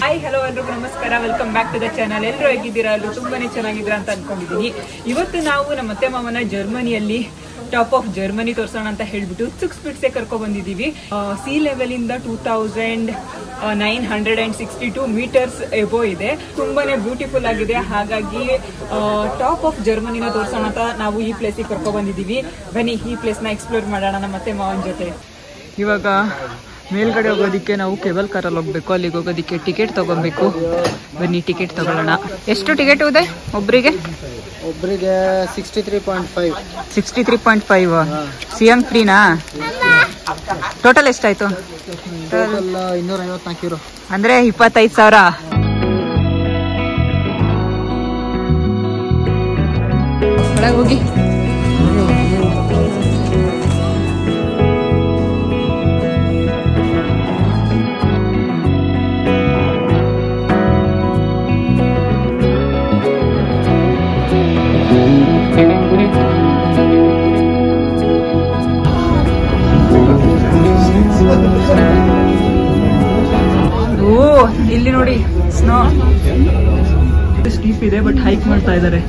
Hi hello ಎಲ್ರಿಗೂ ನಮಸ್ಕಾರ, welcome back to the channel. ಎಲ್ಲರೂ ಹೇಗಿದ್ದೀರಾ? ಎಲ್ಲರೂ ತುಂಬಾನೇ ಚೆನ್ನಾಗಿದ್ದೀರಾ ಅಂತ ಅನ್ಕೊಂಡಿದ್ದೀನಿ. ಇವತ್ತು ನಾವು ನಮ್ಮ ಅತ್ತೆ ಮಾಮನ ಜರ್ಮನಿಯಲ್ಲಿ ಟಾಪ್ ಆಫ್ ಜರ್ಮನಿ ತೋರಿಸೋಣ ಅಂತ ಹೇಳ್ಬಿಟ್ಟು 6 ಫೀಟ್ಸ್ಗೆ ಕರ್ಕೊಂಡು ಬಂದಿದ್ದೀವಿ. ಸಿ ಲೆವೆಲ್ ಇಂದ 2962 ಮೀಟರ್ಸ್ ಎಬೋ ಇದೆ. ತುಂಬಾನೇ ಬ್ಯೂಟಿಫುಲ್ ಆಗಿದೆ. ಹಾಗಾಗಿ ಟಾಪ್ ಆಫ್ ಜರ್ಮನಿನ ತೋರಿಸೋಣ ಅಂತ ನಾವು ಈ ಪ್ಲೇಸಿಗೆ ಕರ್ಕೊಂಡು ಬಂದಿದ್ದೀವಿ. ಬನ್ನಿ ಈ ಪ್ಲೇಸ್ನ ಎಕ್ಸ್ಪ್ಲೋರ್ ಮಾಡೋಣ ನಮ್ಮ ಅತ್ತೆ ಮಾವನ ಜೊತೆ. ಇವಾಗ ಮೇಲ್ಗಡೆ ಹೋಗೋದಿಕ್ಕೆ ನಾವು ಕೇಬಲ್ ಕಾರಲ್ಲಿ ಹೋಗ್ಬೇಕು. ಅಲ್ಲಿಗೆ ಹೋಗೋದಿಕ್ಕೆ ಟಿಕೆಟ್ ತಗೊಬೇಕು. ಬನ್ನಿ ಟಿಕೆಟ್ ತಗೊಳ್ಳೋಣ. ಎಷ್ಟು ಟಿಕೆಟ್ ಇದೆ ಒಬ್ರಿಗೆ? 63.5 ಸಿಎಂ ಫ್ರೀನಾ? ಟೋಟಲ್ ಎಷ್ಟಾಯ್ತು? 254 ಯೂರೋ ಅಂದ್ರೆ 25,000. ಒಳಗೆ ಹೋಗಿ ಇಲ್ಲಿ ನೋಡಿ ಸ್ನೋ ಸ್ಟೀಪ್ ಇದೆ, ಬಟ್ ಹೈಕ್ ಮಾಡ್ತಾ ಇದ್ದಾರೆ.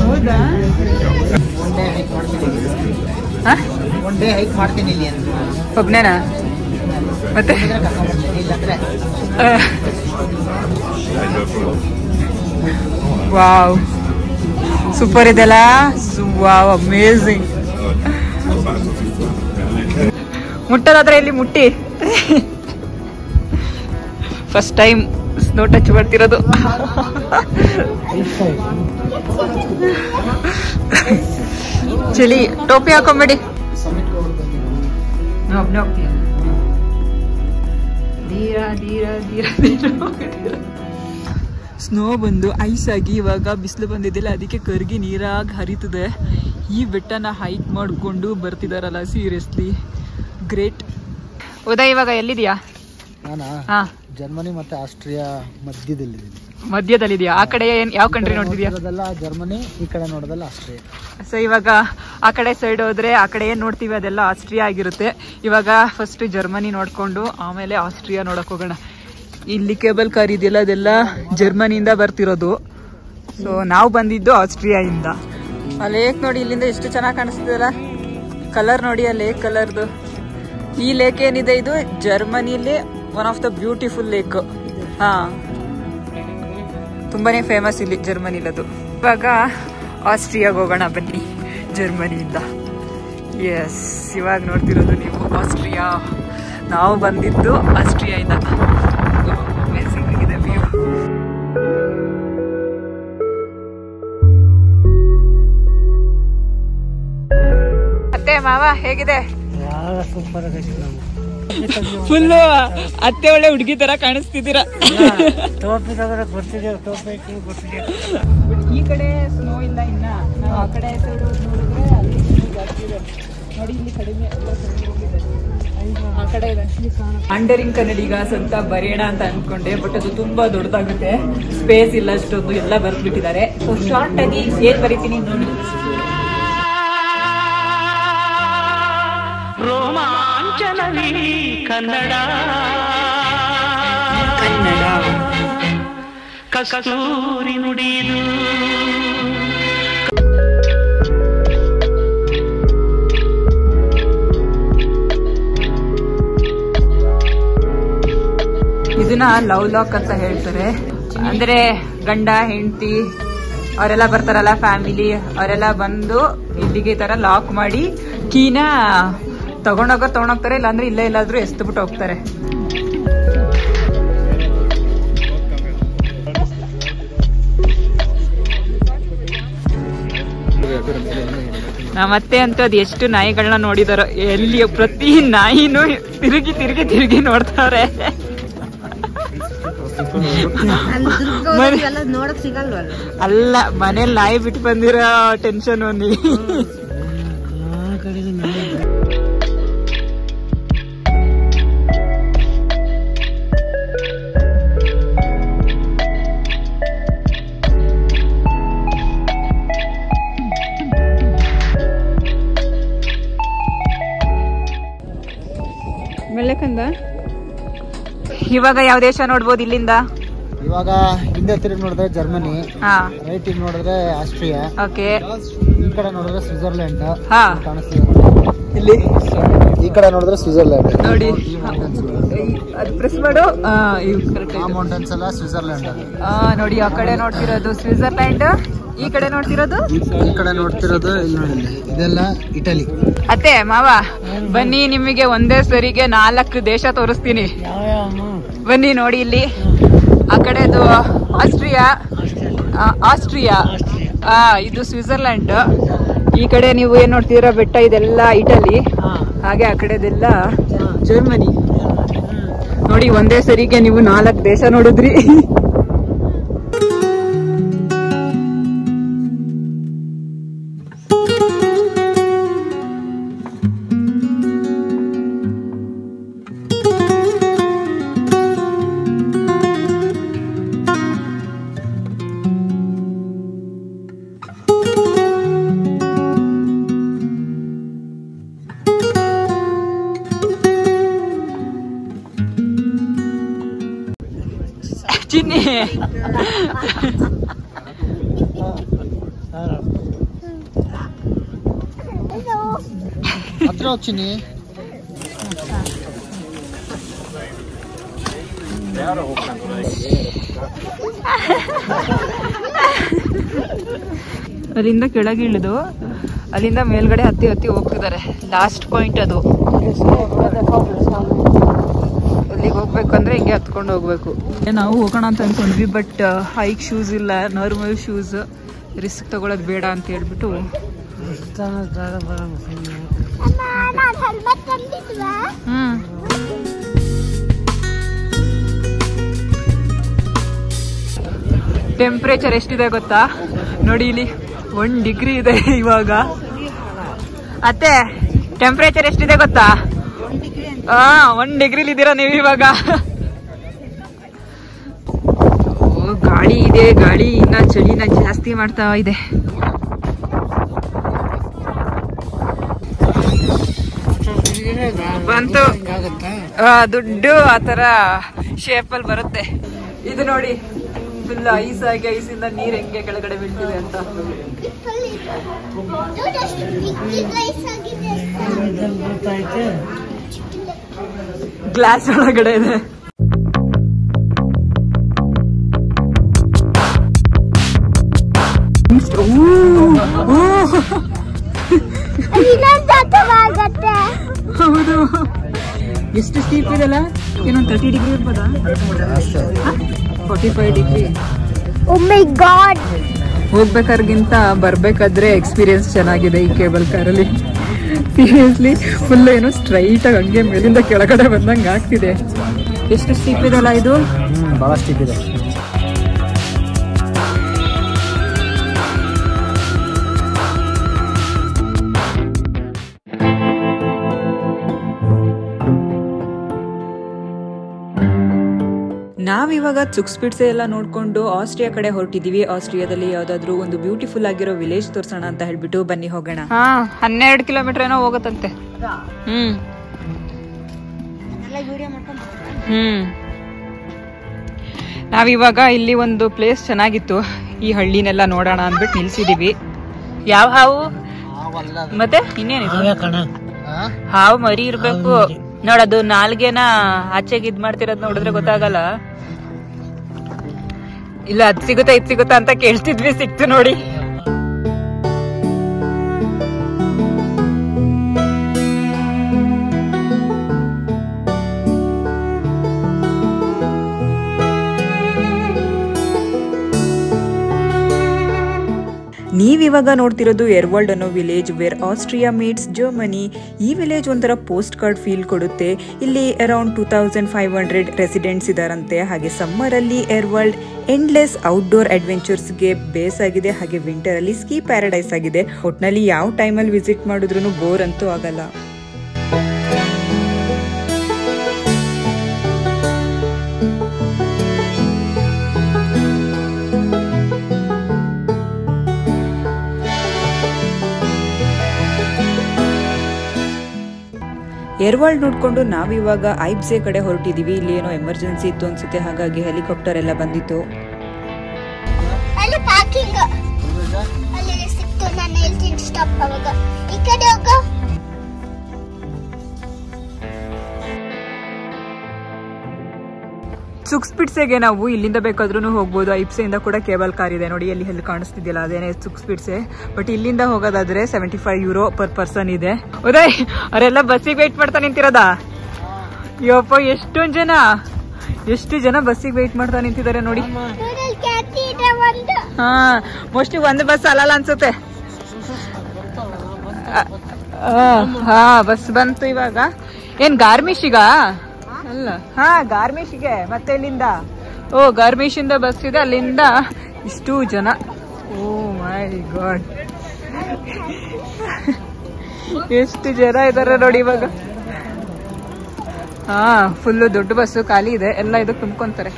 ಹೌದಾ? ಒಬ್ನೇನಾ? ಮತ್ತೆ ವಾವ್, ಸೂಪರ್ ಇದೆಲ್ಲ. Wow, amazing. ಮುಟ್ಟೋದಾದ್ರೆ ಇಲ್ಲಿ ಮುಟ್ಟಿ. ಫಸ್ಟ್ ಟೈಮ್ ಸ್ನೋ ಟಚ್ ಮಾಡ್ತಿರೋದು. ಚಳಿ. ಟೋಪಿ ಹಾಕೊಂಬೇಡಿ. ಒಬ್ನೇ ಹೋಗ್ತೀಯ? ಸ್ನೋ ಬಂದು ಐಸ್ ಆಗಿ ಇವಾಗ ಬಿಸಿಲು ಬಂದಿದ್ದಿಲ್ಲ, ಅದಕ್ಕೆ ಕರ್ಗಿ ನೀರಾಗಿ ಹರಿತದೆ. ಈ ಬೆಟ್ಟನ ಹೈಕ್ ಮಾಡಿಕೊಂಡು ಬರ್ತಿದಾರಲ್ಲ, ಸೀರಿಯಸ್ಲಿ ಗ್ರೇಟ್. ಉದಯ್ ಇವಾಗ ಎಲ್ಲಿದ್ಯಾ? ನಾನಾ ಜರ್ಮನಿ ಮತ್ತೆ ಆಸ್ಟ್ರಿಯಾ ಮಧ್ಯದಲ್ಲಿದ್ಯಾ? ಆ ಕಡೆ ಯಾವ ಕಂಟ್ರಿ ನೋಡ್ತಿದ್ಯಾ? ಜರ್ಮನಿ, ಈ ಕಡೆ ನೋಡೋದಲ್ಲ ಆಸ್ಟ್ರಿಯಾ. ಸೊ ಇವಾಗ ಆ ಕಡೆ ಸೈಡ್ ಹೋದ್ರೆ ಆ ಕಡೆ ಏನ್ ನೋಡ್ತೀವಿ ಅದೆಲ್ಲ ಆಸ್ಟ್ರಿಯಾ ಆಗಿರುತ್ತೆ. ಇವಾಗ ಫಸ್ಟ್ ಜರ್ಮನಿ ನೋಡ್ಕೊಂಡು ಆಮೇಲೆ ಆಸ್ಟ್ರಿಯಾ ನೋಡಕ್ ಹೋಗೋಣ. ಇಲ್ಲಿ ಕೇಬಲ್ ಕಾರ್ ಇದೆಯಲ್ಲ, ಅದೆಲ್ಲ ಜರ್ಮನಿಯಿಂದ ಬರ್ತಿರೋದು. ಸೊ ನಾವು ಬಂದಿದ್ದು ಆಸ್ಟ್ರಿಯಾ ಇಂದ. ಆ ಲೇಕ್ ನೋಡಿ ಇಲ್ಲಿಂದ ಎಷ್ಟು ಚೆನ್ನಾಗಿ ಕಾಣಿಸ್ತಿದೆಲ್ಲ. ಕಲರ್ ನೋಡಿ, ಆ ಲೇಕ್ ಕಲರ್ದು. ಈ ಲೇಕ್ ಏನಿದೆ ಇದು ಜರ್ಮನಿಲಿ one of the beautiful lake. ಹಾ, ತುಂಬಾನೇ ಫೇಮಸ್ ಇಲ್ಲಿ ಜರ್ಮನಿಲದು. ಇವಾಗ ಆಸ್ಟ್ರಿಯಾಗ ಹೋಗೋಣ ಬನ್ನಿ, ಜರ್ಮನಿಯಿಂದ. ಎಸ್, ಇವಾಗ ನೋಡ್ತಿರೋದು ನೀವು ಆಸ್ಟ್ರಿಯಾ. ನಾವು ಬಂದಿದ್ದು ಆಸ್ಟ್ರಿಯಾ ಇಂದ. ಅಮೇಜಿಂಗ್ ಆಗಿದೆ ವ್ಯೂ. ಅತ್ತೆ ಮಾವ ಹೇಗಿದೆ? ಫುಲ್ಲು ಅತ್ತೆ ಒಳ್ಳೆ ಹುಡುಗಿ ತರ ಕಾಣಿಸ್ತಿದ್ದೀರಾ. ಈ ಕಡೆ ಸ್ನೋ ಇಲ್ಲ ಇನ್ನ. ನಾವು ಆ ಕಡೆ ಸೈಡ್ ನೋಡಿದ್ರೆ ಅಲ್ಲಿ ಸ್ನೋ ಜಾಸ್ತಿ ಇದೆ. ನೋಡಿ ಇಲ್ಲಿ ಕಡಿಮೆ, ಆ ಕಡೆ ಇದೆ. ಅಂಡರಿಂಗ್ ಕನ್ನಡಿಗಾಸ್ ಅಂತ ಬರೆಯೋಣ ಅಂತ ಅನ್ಕೊಂಡೆ, ಬಟ್ ಅದು ತುಂಬಾ ದೊಡ್ಡದಾಗುತ್ತೆ, ಸ್ಪೇಸ್ ಇಲ್ಲ ಅಷ್ಟೊಂದು. ಎಲ್ಲ ಬರ್ದ್ಬಿಟ್ಟಿದ್ದಾರೆ. ಸೊ ಶಾರ್ಟ್ ಆಗಿ ಏನ್ ಬರೀತೀನಿ ನೋಡಿ. ರೋಮಾಂಚನವಿ ಕನ್ನಡ ಕಸ್ತೂರಿ ನುಡಿದು. ಇದನ್ನ ಲವ್ ಲಾಕ್ ಅಂತ ಹೇಳ್ತಾರೆ. ಅಂದ್ರೆ ಗಂಡ ಹೆಂಡತಿ ಅವರೆಲ್ಲ ಬರ್ತಾರಲ್ಲ, ಫ್ಯಾಮಿಲಿ ಅವರೆಲ್ಲ ಬಂದು ಇಲ್ಲಿಗೆ ಈ ತರ ಲಾಕ್ ಮಾಡಿ ಕೀನ ತಗೊಂಡೋಗ್ತಾರೆ. ಇಲ್ಲಾಂದ್ರೆ ಇಲ್ಲೇ ಎಲ್ಲಾದ್ರೂ ಎಸ್ತ್ಬಿಟ್ಟು ಹೋಗ್ತಾರೆ. ನಮ್ಮತ್ತೆ ಅಂತ ಅದು ಎಷ್ಟು ನಾಯಿಗಳನ್ನ ನೋಡಿದಾರೋ, ಎಲ್ಲಿ ಪ್ರತಿ ನಾಯಿನೂ ತಿರುಗಿ ನೋಡ್ತಾರೆ. ಅಲ್ಲ, ಮನೇಲಿ ನಾಯಿ ಬಿಟ್ಟು ಬಂದಿರೋ ಟೆನ್ಷನ್ ಒಂದು. ಒಳ್ಳೆ ಕಂದ. ಇವಾಗ ಯಾವ ದೇಶ ನೋಡ್ಬೋದು ಇಲ್ಲಿಂದ? ಇವಾಗ ಹಿಂದೆ ತಿರುಗಿ ನೋಡಿದ್ರೆ ಜರ್ಮನಿ, ಹಾ ರೈಟ್ ಈಗ ನೋಡಿದ್ರೆ ಆಸ್ಟ್ರಿಯಾ, ಓಕೆ ಈ ಕಡೆ ನೋಡಿದ್ರೆ ಸ್ವಿಟ್ಜರ್ಲೆಂಡ್ ಹಾ ಕಾಣಿಸ್ತಿದೆ. ಇಲ್ಲಿ ಈ ಕಡೆ ನೋಡಿದ್ರೆ ಸ್ವಿಟ್ಜರ್ಲೆಂಡ್ ನೋಡಿ, ಈ ಮೌಂಟೇನ್ಸ್ ಅದು ಪ್ರೆಸ್ ಮಾಡು. ಆ ಮೌಂಟೇನ್ಸ್ ಎಲ್ಲ ಸ್ವಿಟ್ಜರ್ಲೆಂಡ್. ನೋಡಿ ಆ ಕಡೆ ನೋಡ್ತಿರೋದು ಸ್ವಿಟ್ಜರ್ಲ್ಯಾಂಡ್, ಈ ಕಡೆ ನೋಡ್ತಿರೋದು ಈ ಕಡೆ ನೋಡ್ತಿರೋದು ಇಲ್ಲಿ ನೋಡಿ, ಇದೆಲ್ಲ ಇಟಲಿ. ಅತ್ತೆ ಮಾವ ಬನ್ನಿ, ನಿಮಗೆ ಒಂದೇ ಸರಿಗೆ 4 ದೇಶ ತೋರಿಸ್ತೀನಿ. ಬನ್ನಿ ನೋಡಿ, ಇಲ್ಲಿ ಆ ಕಡೆದು ಆಸ್ಟ್ರಿಯಾ, ಇದು ಸ್ವಿಟ್ಜರ್ಲ್ಯಾಂಡ್. ಈ ಕಡೆ ನೀವು ಏನ್ ನೋಡ್ತೀರಾ ಬೆಟ್ಟ, ಇದೆಲ್ಲ ಇಟಲಿ. ಹಾಗೆ ಆ ಕಡೆದೆಲ್ಲ ಜರ್ಮನಿ. ನೋಡಿ ಒಂದೇ ಸರಿಗೆ ನೀವು 4 ದೇಶ ನೋಡಿದ್ರಿ. ಚಿನ್ನಿ ಹತ್ರ ಹೋಗ್ತೀನಿ. ಅಲ್ಲಿಂದ ಕೆಳಗೆ ಇಳಿದು ಅಲ್ಲಿಂದ ಮೇಲ್ಗಡೆ ಹತ್ತಿ ಹೋಗ್ತಿದ್ದಾರೆ. ಲಾಸ್ಟ್ ಪಾಯಿಂಟ್ ಅದು. ಅಲ್ಲಿಗೆ ಹೋಗ್ಬೇಕಂದ್ರೆ ಹಿಂಗೆ ಹತ್ಕೊಂಡು ಹೋಗ್ಬೇಕು. ನಾವು ಹೋಗೋಣ ಅಂತ ಅನ್ಕೊಂಡ್ವಿ, ಬಟ್ ಹೈಕ್ ಶೂಸ್ ಇಲ್ಲ, ನಾರ್ಮಲ್ ಶೂಸ್, ರಿಸ್ಕ್ ತಗೊಳ್ಳೋದು ಬೇಡ ಅಂತ ಹೇಳ್ಬಿಟ್ಟು ಟೆಂಪ್ರೇಚರ್ ಎಷ್ಟಿದೆ ಗೊತ್ತಾ? ನೋಡಿ ಇಲ್ಲಿ 1 ಡಿಗ್ರಿ ಇದೆ ಇವಾಗ. ಅತ್ತೆ ಟೆಂಪ್ರೇಚರ್ ಎಷ್ಟಿದೆ ಗೊತ್ತಾ? 1 ಡಿಗ್ರಿಲಿ ಇದ್ದೀರಾ ನೀವು ಇವಾಗ. ಗಾಳಿ ಇದೆ, ಗಾಳಿ ಇನ್ನ ಚಳಿನ ಜಾಸ್ತಿ ಮಾಡ್ತಾ ಇದೆ. ಬಂತು ದುಡ್ಡು ಆತರ ಶೇಪಲ್ಲಿ ಬರುತ್ತೆ. ಇದು ನೋಡಿ ಫುಲ್ ಐಸ್ ಆಗಿ, ಐಸಿಂದ ನೀರ್ ಹೆಂಗೆ ಕೆಳಗಡೆ ಬೀಳ್ತಿದೆ ಅಂತ. ಗ್ಲಾಸ್ ಒಳಗಡೆ ಇದೆ. ಹೌದು, ಎಷ್ಟು ಸ್ಟೀಪ್ ಇದೆಲ್ಲ. ಏನೊಂದು 30 ಡಿಗ್ರಿ ಇರ್ಬೋದಾ? 45 ಡಿಗ್ರಿ. Oh my God! ಹೋಗ್ಬೇಕಾದ್ರಗಿಂತ ಬರ್ಬೇಕಾದ್ರೆ ಎಕ್ಸ್ಪೀರಿಯನ್ಸ್ ಚೆನ್ನಾಗಿದೆ ಈ ಕೇಬಲ್ ಕಾರಲ್ಲಿ. ಸೀರಿಯಸ್ಲಿ ಫುಲ್ ಏನೋ ಸ್ಟ್ರೈಟ್ ಆಗಿ ಹಂಗೆ ಮೇಲಿಂದ ಕೆಳಗಡೆ ಬಂದಂಗೆ ಆಗ್ತಿದೆ. ಎಷ್ಟು ಸ್ಟೀಪ್ ಇದೆಲ್ಲ ಇದು. ಬಹಳ ಸ್ಟೀಪ್ ಇದೆ. ನಾವಿವಾಗ ಚುಕ್ಸ್ಪಿಟ್ಸೆ ಎಲ್ಲ ನೋಡ್ಕೊಂಡು ಆಸ್ಟ್ರಿಯಾ ಕಡೆ ಹೊರಟಿದೀವಿ. ಆಸ್ಟ್ರಿಯಾದಲ್ಲಿ ಯಾವ್ದಾದ್ರು ಒಂದು ಬ್ಯೂಟಿಫುಲ್ ಆಗಿರೋ ವಿಲೇಜ್ ತೋರ್ಸೋಣ ಅಂತ ಹೇಳ್ಬಿಟ್ಟು ಬನ್ನಿ ಹೋಗೋಣ. 12 ಕಿಲೋಮೀಟರ್ ಏನೋ ಹೋಗತ್ತಂತೆ. ನಾವಿವಾಗ ಇಲ್ಲಿ ಒಂದು ಪ್ಲೇಸ್ ಚೆನ್ನಾಗಿತ್ತು, ಈ ಹಳ್ಳಿನೆಲ್ಲ ನೋಡೋಣ ಅಂದ್ಬಿಟ್ಟು ನಿಲ್ಸಿದೀವಿ. ಯಾವ ಹಾವು ಮತ್ತೆ ಇನ್ನೇನಿದೆ? ಹಾವು ಮರಿ ಇರ್ಬೇಕು ನೋಡದು. ನಾಲ್ಗೆನ ಆಚೆಗೆ ಇದ್ ಮಾಡ್ತಿರೋದ್ ನೋಡಿದ್ರೆ ಗೊತ್ತಾಗಲ್ಲ. ಇಲ್ಲ ಅದ್ ಸಿಗುತ್ತಾ ಇದ್ ಸಿಗುತ್ತಾ ಅಂತ ಕೇಳ್ತಿದ್ವಿ, ಸಿಕ್ತು ನೋಡಿ. ನೀವಿವಾಗ ನೋಡ್ತಿರೋದು ಎರ್ವಾಲ್ಡ್ ಅನ್ನೋ village, where Austria meets Germany. ಈ ವಿಲೇಜ್ ಒಂಥರ ಪೋಸ್ಟ್ ಕಾರ್ಡ್ ಫೀಲ್ ಕೊಡುತ್ತೆ. ಇಲ್ಲಿ ಅರೌಂಡ್ 2500 ರೆಸಿಡೆಂಟ್ಸ್ ಇದಾರಂತೆ. ಹಾಗೆ ಸಮ್ಮರ್ ಅಲ್ಲಿ ಎರ್ವಾಲ್ಡ್ ಎಂಡ್ಲೆಸ್ ಔಟ್ಡೋರ್ ಅಡ್ವೆಂಚರ್ಸ್ಗೆ ಬೇಸ್ ಆಗಿದೆ. ಹಾಗೆ ವಿಂಟರ್ ಅಲ್ಲಿ ಸ್ಕೀ ಪ್ಯಾರಡೈಸ್ ಆಗಿದೆ. ಒಟ್ನಲ್ಲಿ ಯಾವ ಟೈಮಲ್ಲಿ ವಿಸಿಟ್ ಮಾಡಿದ್ರು ಬೋರ್ ಅಂತೂ ಆಗಲ್ಲ. ಏರ್ವಾಲ್ಡ್ ನೋಡ್ಕೊಂಡು ನಾವಿವಾಗ ಐಬ್ಸೆ ಕಡೆ ಹೊರಟಿದೀವಿ. ಇಲ್ಲಿ ಏನೋ ಎಮರ್ಜೆನ್ಸಿ ಇತ್ತು ಅನ್ಸುತ್ತೆ, ಹಾಗಾಗಿ ಹೆಲಿಕಾಪ್ಟರ್ ಎಲ್ಲ ಬಂದಿತ್ತು. ಅಲ್ಲಿ ಪಾರ್ಕಿಂಗ್ ಅಲ್ಲಿ ಸಿಕ್ತು. ನಾನು ಹೇಳ್ತೀನಿ ಸ್ಟಾಪ್ ಅವಾಗ. ಈ ಕಡೆ ಹೋಗು. ಸುಕ್ಸ್ಪಿಟ್ಸೆಗೆ ನಾವು ಇಲ್ಲಿಂದ ಬೇಕಾದ್ರೂ ಹೋಗ್ಬೋದು. ಐಬ್ಸೆಯಿಂದ ಕೂಡ ಕೇಬಲ್ ಕಾರ್ ಇದೆ ನೋಡಿ, ಎಲ್ಲಿ ಕಾಣಿಸ್ತಿದ್ಯಲ್ಲ ಅದೇನೇ ಸುಕ್ಸ್ಪಿಟ್ಸೆ. ಬಟ್ ಇಲ್ಲಿಂದ ಹೋಗೋದಾದ್ರೆ €75 ಪರ್ ಪರ್ಸನ್ ಇದೆ. ಉದಯ್ ಅವರೆಲ್ಲ ಬಸ್ಸಿಗೆ ವೇಟ್ ಮಾಡ್ತಾ ನಿಂತಿರೋದಾ? ಯಪ್ಪ ಎಷ್ಟು ಜನ ಬಸ್ಸಿಗೆ ವೇಟ್ ಮಾಡ್ತಾ ನಿಂತಿದ್ದಾರೆ ನೋಡಿ. ಹಾ, ಮೋಸ್ಟ್ಲಿ ಒಂದು ಬಸ್ ಅಲ್ಲಲ್ಲ ಅನ್ಸುತ್ತೆ. ಹಾ, ಬಸ್ ಬಂತು ಇವಾಗ. ಏನ್ ಗಾರ್ಮಿಶಿಗ ಅಲ್ಲ? ಹಾ, ಗಾರ್ಮಿಶಿಗೆ. ಮತ್ತೆ ಇಲ್ಲಿಂದ ಗಾರ್ಮಿಶ್ ಇಂದ ಬಸ್ ಇದೆ, ಅಲ್ಲಿಂದ ಇಷ್ಟು ಜನ. ಓ ಮೈ ಗಾಡ್, ಎಷ್ಟು ಜನ ಇದಾರೆ ನೋಡಿ ಇವಾಗ. ಹಾ, ಫುಲ್ಲು ದೊಡ್ಡ ಬಸ್ಸು ಖಾಲಿ ಇದೆ, ಎಲ್ಲ ಇದಕ್ಕೆ ತುಂಬ್ಕೊಂತಾರೆ.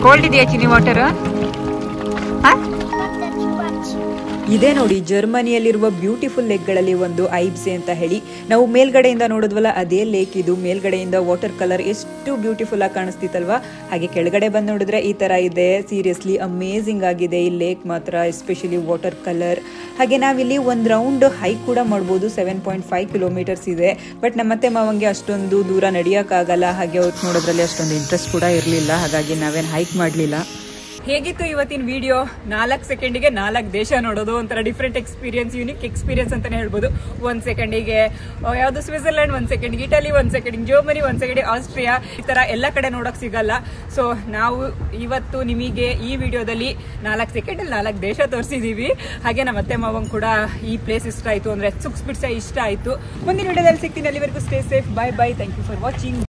ಕೋಲ್ಡ್ ಇದೆಯಾ ಚಿನಿ ವಾಟರ್? ಇದೇ ನೋಡಿ ಜರ್ಮನಿಯಲ್ಲಿರುವ ಬ್ಯೂಟಿಫುಲ್ ಲೇಕ್ಗಳಲ್ಲಿ ಒಂದು ಐಬ್ಸೆ ಅಂತ ಹೇಳಿ. ನಾವು ಮೇಲ್ಗಡೆಯಿಂದ ನೋಡಿದ್ವಲ್ಲ ಅದೇ ಲೇಕ್ ಇದು. ಮೇಲ್ಗಡೆಯಿಂದ ವಾಟರ್ ಕಲರ್ ಎಷ್ಟು ಬ್ಯೂಟಿಫುಲ್ ಆಗಿ ಕಾಣಿಸ್ತಿತ್ತಲ್ವಾ, ಹಾಗೆ ಕೆಳಗಡೆ ಬಂದು ನೋಡಿದ್ರೆ ಈ ತರ ಇದೆ. ಸೀರಿಯಸ್ಲಿ ಅಮೇಝಿಂಗ್ ಆಗಿದೆ ಈ ಲೇಕ್ ಮಾತ್ರ, ಎಸ್ಪೆಷಲಿ ವಾಟರ್ ಕಲರ್. ಹಾಗೆ ನಾವಿಲ್ಲಿ ಒಂದು ರೌಂಡ್ ಹೈಕ್ ಕೂಡ ಮಾಡ್ಬೋದು. 7.5 ಕಿಲೋಮೀಟರ್ಸ್ ಇದೆ. ಬಟ್ ನಮ್ಮತ್ತೆ ಮಾವಂಗೆ ಅಷ್ಟೊಂದು ದೂರ ನಡೆಯೋಕ್ಕಾಗಲ್ಲ, ಹಾಗೆ ಅವ್ರು ನೋಡೋದ್ರಲ್ಲಿ ಅಷ್ಟೊಂದು ಇಂಟ್ರೆಸ್ಟ್ ಕೂಡ ಇರಲಿಲ್ಲ, ಹಾಗಾಗಿ ನಾವೇನು ಹೈಕ್ ಮಾಡಲಿಲ್ಲ. ಹೇಗಿತ್ತು ಇವತ್ತಿನ ವಿಡಿಯೋ? 4 ಸೆಕೆಂಡಿಗೆ 4 ದೇಶ ನೋಡೋದು, ಒಂಥರ ಡಿಫ್ರೆಂಟ್ ಎಕ್ಸ್ಪೀರಿಯನ್ಸ್, ಯೂನಿಕ್ ಎಕ್ಸ್ಪೀರಿಯನ್ಸ್ ಅಂತಾನೆ ಹೇಳ್ಬೋದು. 1 ಸೆಕೆಂಡಿಗೆ ಯಾವುದು ಸ್ವಿಟ್ಜರ್ಲೆಂಡ್, 1 ಸೆಕೆಂಡಿಗೆ ಇಟಲಿ, 1 ಸೆಕೆಂಡಿಗೆ ಜರ್ಮನಿ, 1 ಸೆಕೆಂಡಿಗೆ ಆಸ್ಟ್ರಿಯಾ, ಈ ತರ ಎಲ್ಲ ಕಡೆ ನೋಡೋಕೆ ಸಿಗಲ್ಲ. ಸೊ ನಾವು ಇವತ್ತು ನಿಮಗೆ ಈ ವಿಡಿಯೋದಲ್ಲಿ 4 ಸೆಕೆಂಡಲ್ಲಿ 4 ದೇಶ ತೋರಿಸಿದೀವಿ. ಹಾಗೆ ನಮ್ಮ ಅತ್ತೆ ಮಾವಂಗ್ ಕೂಡ ಈ ಪ್ಲೇಸ್ ಇಷ್ಟ ಆಯಿತು, ಅಂದರೆ ಸುಕ್ಸ್ಪಿಟ್ಸೆ ಇಷ್ಟ ಆಯಿತು. ಮುಂದಿನ ವಿಡಿಯೋದಲ್ಲಿ ಸಿಗ್ತೀನಿ. ಅಲ್ಲಿವರೆಗೂ stay safe. Bye bye. Thank you for watching.